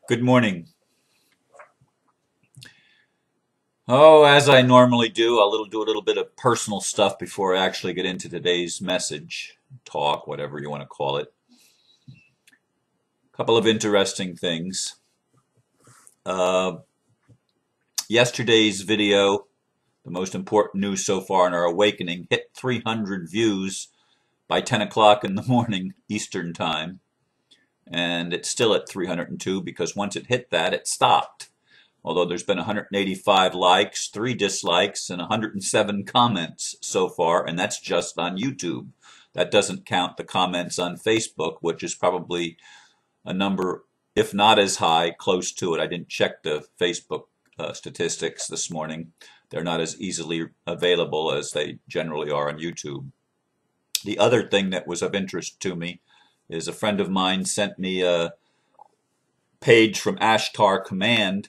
Good morning. Oh, as I normally do, do a little bit of personal stuff before I actually get into today's message, talk, whatever you want to call it. A couple of interesting things. Uh, Yesterday's video, the most important news so far in our awakening, hit 300 views by 10 o'clock in the morning Eastern Time, and it's still at 302 because once it hit that, it stopped. Although there's been 185 likes, 3 dislikes, and 107 comments so far, and that's just on YouTube. That doesn't count the comments on Facebook, which is probably a number, if not as high, close to it. I didn't check the Facebook statistics this morning. They're not as easily available as they generally are on YouTube. The other thing that was of interest to me is a friend of mine sent me a page from Ashtar Command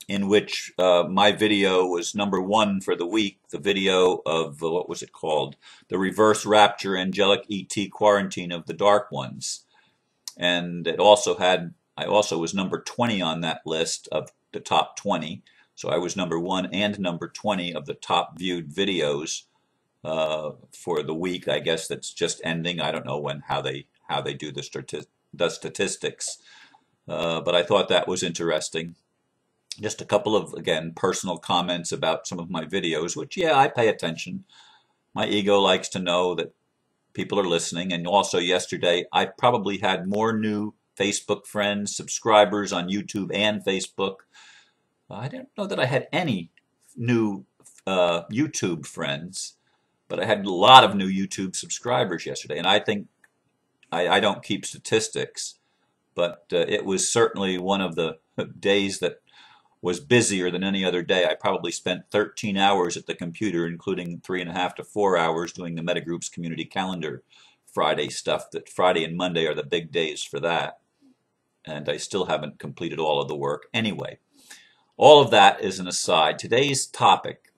in which my video was #1 for the week, the video of, what was it called? The Reverse Rapture Angelic ET Quarantine of the Dark Ones. And it also had, I also was #20 on that list of the top 20. So I was #1 and #20 of the top viewed videos for the week, I guess that's just ending. I don't know how they do the statistics. But I thought that was interesting. Just a couple of, again, personal comments about some of my videos, which, yeah, I pay attention. My ego likes to know that people are listening. And also yesterday, I probably had more new Facebook friends, subscribers on YouTube and Facebook. I don't know that I had any new YouTube friends, but I had a lot of new YouTube subscribers yesterday. And I think I don't keep statistics, but it was certainly one of the days that was busier than any other day. I probably spent 13 hours at the computer, including 3.5 to 4 hours doing the Metagroup's community calendar Friday stuff. That Friday and Monday are the big days for that. And I still haven't completed all of the work. Anyway, all of that is an aside. Today's topic,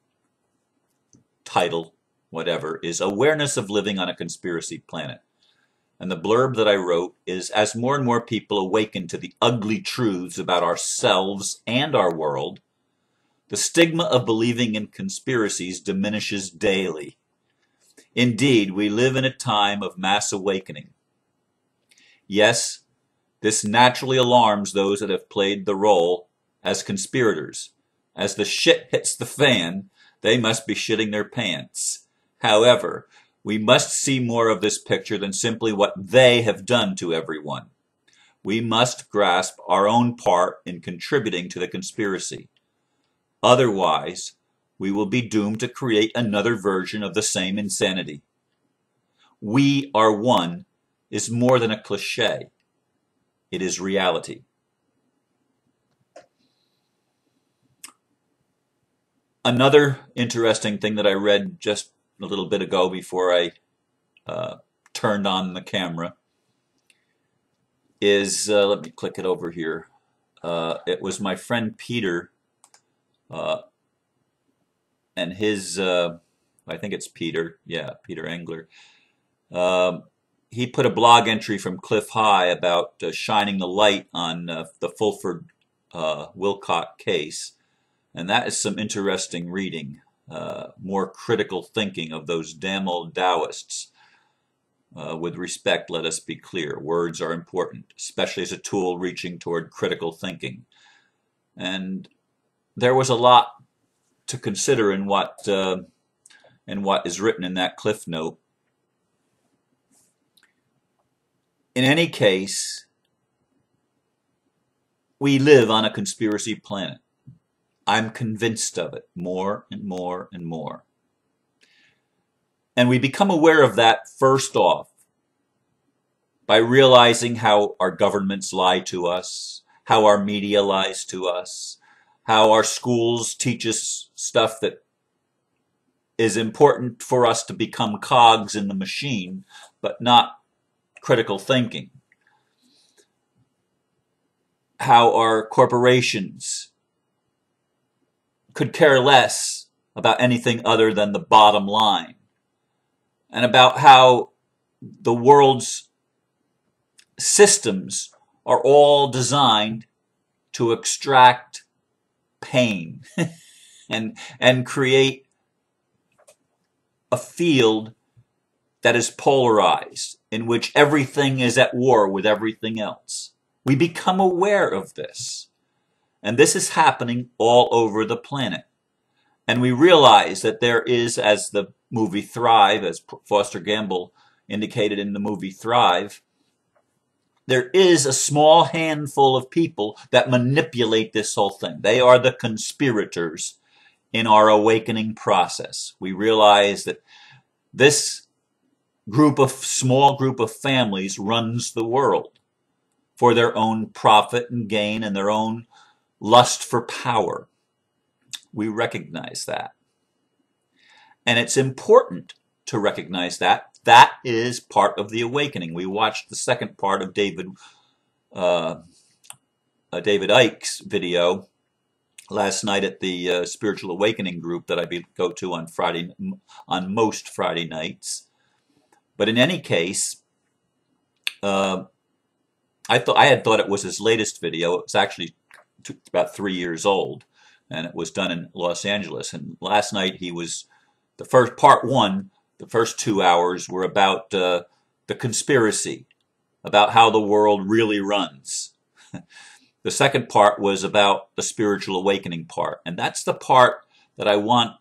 title, whatever, is Awareness of Living on a Conspiracy Planet. And the blurb that I wrote is, as more and more people awaken to the ugly truths about ourselves and our world, the stigma of believing in conspiracies diminishes daily. Indeed, we live in a time of mass awakening. Yes, this naturally alarms those that have played the role as conspirators. As the shit hits the fan, they must be shitting their pants. However, we must see more of this picture than simply what they have done to everyone. We must grasp our own part in contributing to the conspiracy. Otherwise, we will be doomed to create another version of the same insanity. We are one is more than a cliché. It is reality. Another interesting thing that I read just a little bit ago before I turned on the camera is, let me click it over here. It was my friend Peter and his, I think it's Peter, yeah, Peter Engler. He put a blog entry from Cliff High about shining the light on the Fulford Wilcott case. And that is some interesting reading. More critical thinking of those damn old Taoists. With respect, let us be clear. Words are important, especially as a tool reaching toward critical thinking. And there was a lot to consider in what is written in that cliff note. In any case, we live on a conspiracy planet. I'm convinced of it more and more and more. And we become aware of that first off by realizing how our governments lie to us, how our media lies to us, how our schools teach us stuff that is important for us to become cogs in the machine, but not critical thinking. How our corporations could care less about anything other than the bottom line, and about how the world's systems are all designed to extract pain and create a field that is polarized, in which everything is at war with everything else. We become aware of this. And this is happening all over the planet. And we realize that there is, as the movie Thrive, as Foster Gamble indicated in the movie Thrive, there is a small handful of people that manipulate this whole thing. They are the conspirators in our awakening process. We realize that this small group of families runs the world for their own profit and gain and their own lust for power. We recognize that. And it's important to recognize that. That is part of the awakening. We watched the second part of David Icke's video last night at the Spiritual Awakening group that I go to on most Friday nights. But in any case, I had thought it was his latest video. It was actually about 3 years old, and it was done in Los Angeles. And last night the first part one, the first 2 hours were about the conspiracy, about how the world really runs. The second part was about the spiritual awakening part, and that's the part that I want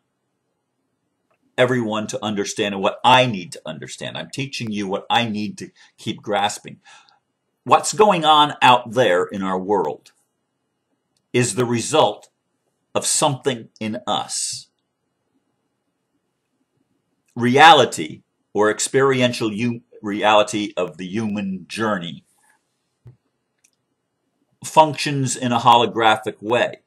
everyone to understand and what I need to understand. I'm teaching you what I need to keep grasping. What's going on out there in our world is the result of something in us. Reality, or experiential reality of the human journey, functions in a holographic way.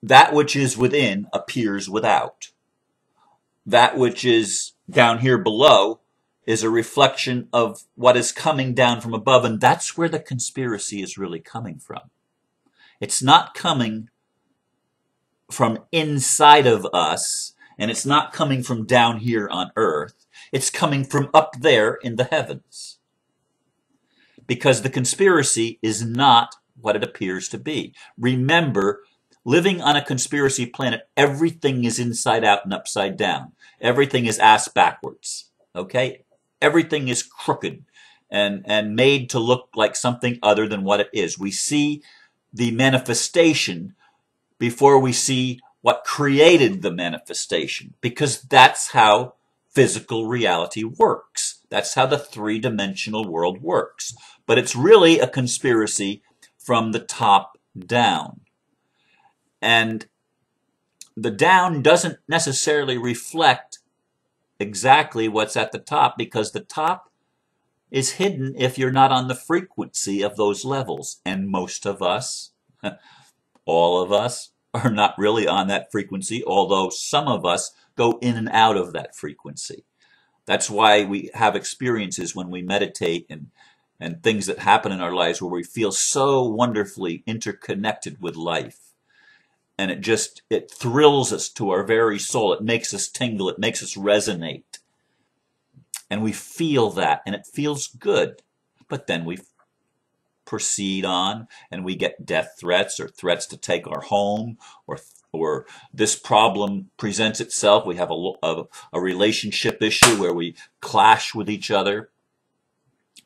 That which is within appears without. That which is down here below is a reflection of what is coming down from above, and that's where the conspiracy is really coming from. It's not coming from inside of us, and it's not coming from down here on earth. It's coming from up there in the heavens. Because the conspiracy is not what it appears to be. Remember, living on a conspiracy planet, everything is inside out and upside down. Everything is ass backwards. Okay? Everything is crooked and made to look like something other than what it is. We see the manifestation before we see what created the manifestation, because that's how physical reality works. That's how the three-dimensional world works. But it's really a conspiracy from the top down. And the down doesn't necessarily reflect exactly what's at the top, because the top is hidden if you're not on the frequency of those levels. And most of us, all of us, are not really on that frequency, although some of us go in and out of that frequency. That's why we have experiences when we meditate and things that happen in our lives where we feel so wonderfully interconnected with life. And it thrills us to our very soul. It makes us tingle. It makes us resonate. And we feel that, and it feels good. But then we proceed on, and we get death threats or threats to take our home, or this problem presents itself. We have a relationship issue where we clash with each other.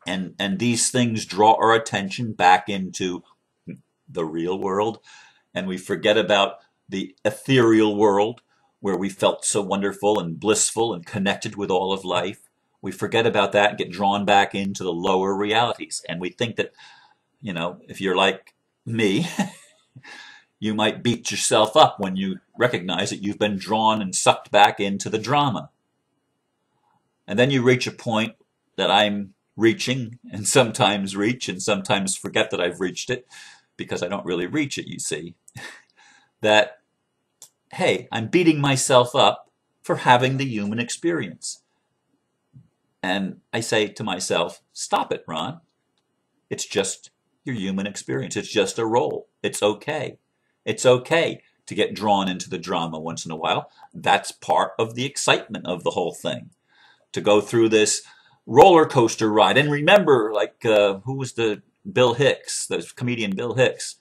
And these things draw our attention back into the real world. And we forget about the ethereal world where we felt so wonderful and blissful and connected with all of life. We forget about that and get drawn back into the lower realities. And we think that, if you're like me, you might beat yourself up when you recognize that you've been drawn and sucked back into the drama. And then you reach a point that I'm reaching, and sometimes reach, and sometimes forget that I've reached it, because I don't really reach it, you see. That, hey, I'm beating myself up for having the human experience. And I say to myself, stop it, Ron. It's just your human experience. It's just a role. It's okay. It's okay to get drawn into the drama once in a while. That's part of the excitement of the whole thing. To go through this roller coaster ride. And remember, who was the Bill Hicks, the comedian Bill Hicks.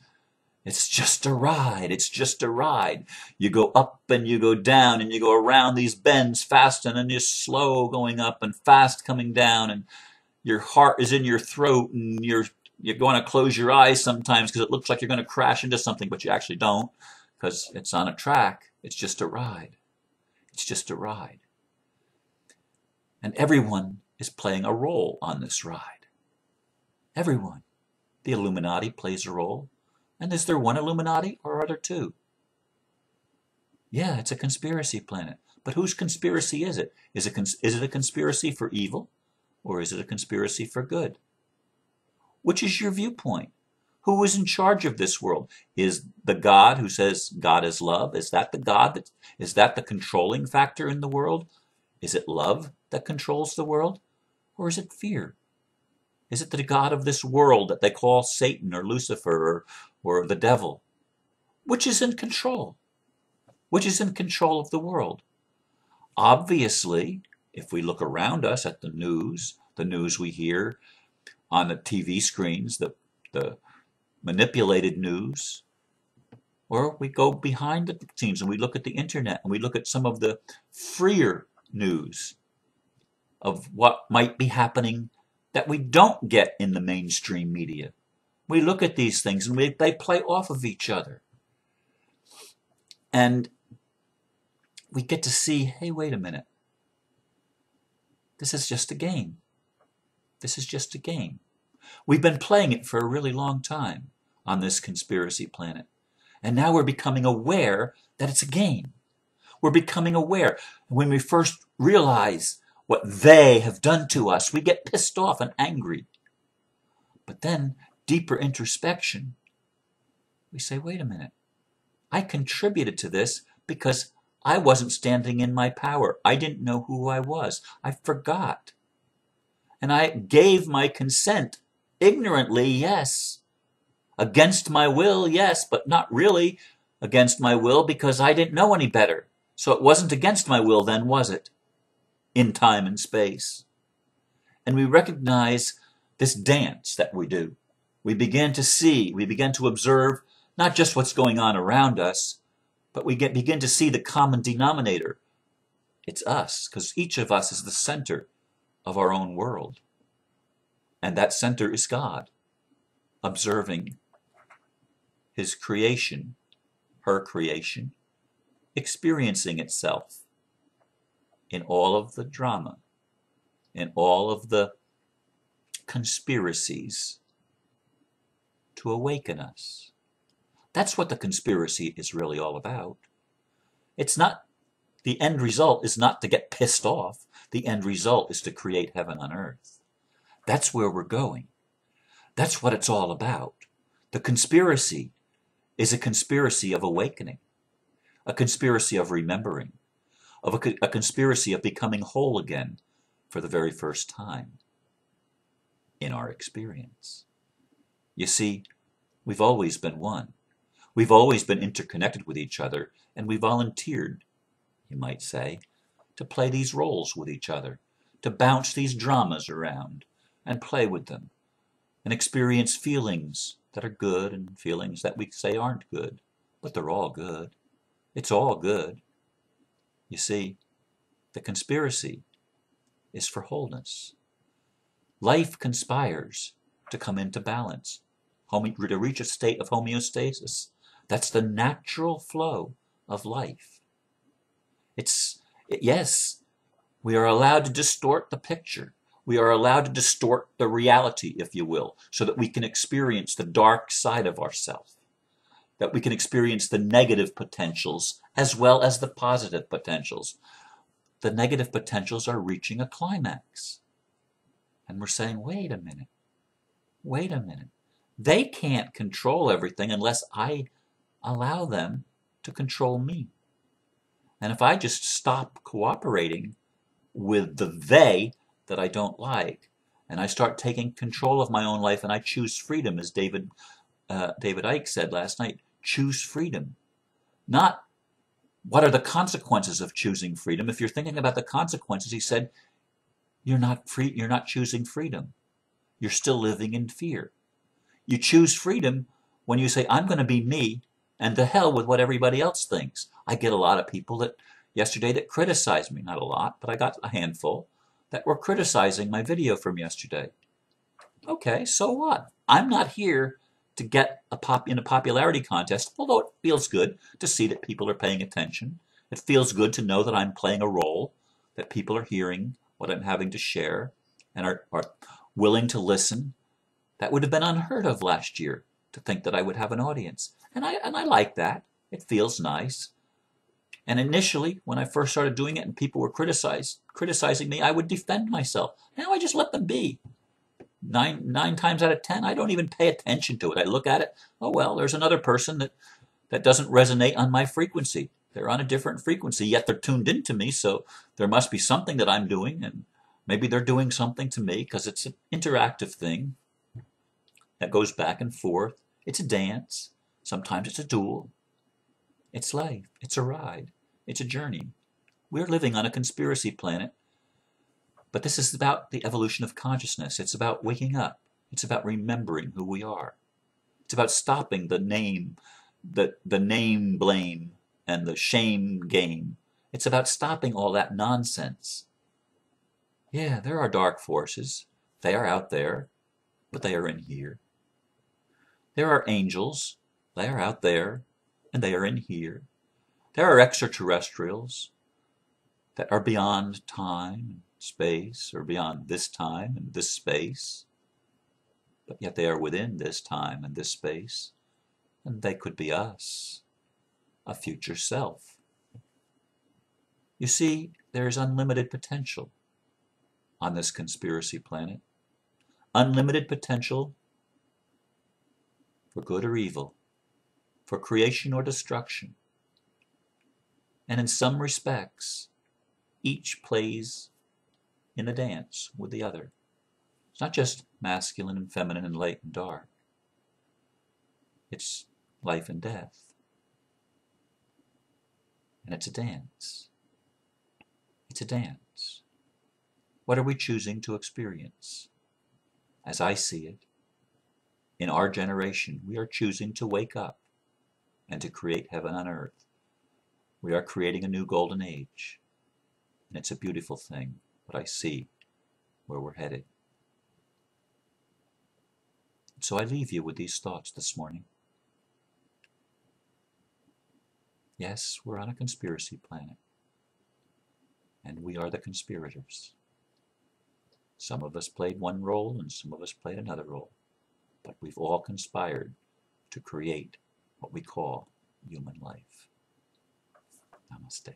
It's just a ride. It's just a ride. You go up and you go down and you go around these bends fast and then you're slow going up and fast coming down and your heart is in your throat and you're going to close your eyes sometimes because it looks like you're going to crash into something, but you actually don't because it's on a track. It's just a ride. It's just a ride. And everyone is playing a role on this ride. Everyone. The Illuminati plays a role. And is there one Illuminati or are there two? Yeah, it's a conspiracy planet. But whose conspiracy is it? Is it a conspiracy for evil or is it a conspiracy for good? Which is your viewpoint? Who is in charge of this world? Is the God who says God is love, is that the God is that the controlling factor in the world? Is it love that controls the world? Or is it fear? Is it the God of this world that they call Satan or Lucifer or the devil? Which is in control? Which is in control of the world? Obviously, if we look around us at the news we hear on the TV screens, the manipulated news, or we go behind the scenes and we look at the internet and we look at some of the freer news of what might be happening that we don't get in the mainstream media. We look at these things and they play off of each other. And we get to see, hey, wait a minute. This is just a game. This is just a game. We've been playing it for a really long time on this conspiracy planet. And now we're becoming aware that it's a game. We're becoming aware. When we first realize what they have done to us, we get pissed off and angry. But then, deeper introspection, we say, wait a minute. I contributed to this because I wasn't standing in my power. I didn't know who I was. I forgot. And I gave my consent ignorantly, yes. Against my will, yes, but not really against my will because I didn't know any better. So it wasn't against my will then, was it? In time and space. And we recognize this dance that we do. We begin to see, we begin to observe not just what's going on around us, but we begin to see the common denominator. It's us, because each of us is the center of our own world. And that center is God, observing his creation, her creation, experiencing itself in all of the drama, in all of the conspiracies to awaken us. That's what the conspiracy is really all about. It's not, the end result is not to get pissed off. The end result is to create heaven on earth. That's where we're going. That's what it's all about. The conspiracy is a conspiracy of awakening, a conspiracy of remembering, of a conspiracy of becoming whole again for the very first time in our experience. You see, we've always been one. We've always been interconnected with each other, and we volunteered, you might say, to play these roles with each other, to bounce these dramas around and play with them, and experience feelings that are good and feelings that we say aren't good, but they're all good. It's all good. You see, the conspiracy is for wholeness. Life conspires to come into balance, to reach a state of homeostasis. That's the natural flow of life. Yes, we are allowed to distort the picture. We are allowed to distort the reality, if you will, so that we can experience the dark side of ourselves, that we can experience the negative potentials as well as the positive potentials. The negative potentials are reaching a climax. And we're saying, wait a minute. They can't control everything unless I allow them to control me. And if I just stop cooperating with the they that I don't like, and I start taking control of my own life and I choose freedom, as David Icke said last night, choose freedom. Not what are the consequences of choosing freedom. If you're thinking about the consequences, he said, you're not free, you're not choosing freedom. You're still living in fear. You choose freedom when you say, I'm going to be me, and to hell with what everybody else thinks. I get a lot of people that yesterday that criticized me. Not a lot, but I got a handful that were criticizing my video from yesterday. Okay, so what? I'm not here to get in a popularity contest, although it feels good to see that people are paying attention. It feels good to know that I'm playing a role, that people are hearing what I'm having to share and are willing to listen. That would have been unheard of last year, to think that I would have an audience. And I like that. It feels nice. And initially, when I first started doing it and people were criticizing me, I would defend myself. Now I just let them be. Nine times out of 10, I don't even pay attention to it. I look at it, oh well, there's another person that doesn't resonate on my frequency. They're on a different frequency, yet they're tuned into me, so there must be something that I'm doing, and maybe they're doing something to me, because it's an interactive thing that goes back and forth. It's a dance. Sometimes it's a duel. It's life. It's a ride. It's a journey. We're living on a conspiracy planet, but this is about the evolution of consciousness. It's about waking up. It's about remembering who we are. It's about stopping the name blame and the shame game. It's about stopping all that nonsense. Yeah, there are dark forces. They are out there, but they are in here. There are angels. They are out there, and they are in here. There are extraterrestrials that are beyond time and space, or beyond this time and this space, but yet they are within this time and this space, and they could be us, a future self. You see, there is unlimited potential on this conspiracy planet. Unlimited potential for good or evil, for creation or destruction. And in some respects, each plays in the dance with the other. It's not just masculine and feminine and light and dark. It's life and death. And it's a dance. It's a dance. What are we choosing to experience? As I see it, in our generation, we are choosing to wake up and to create heaven on earth. We are creating a new golden age. And it's a beautiful thing, but I see where we're headed. So I leave you with these thoughts this morning. Yes, we're on a conspiracy planet, and we are the conspirators. Some of us played one role and some of us played another role, but we've all conspired to create what we call human life. Namaste.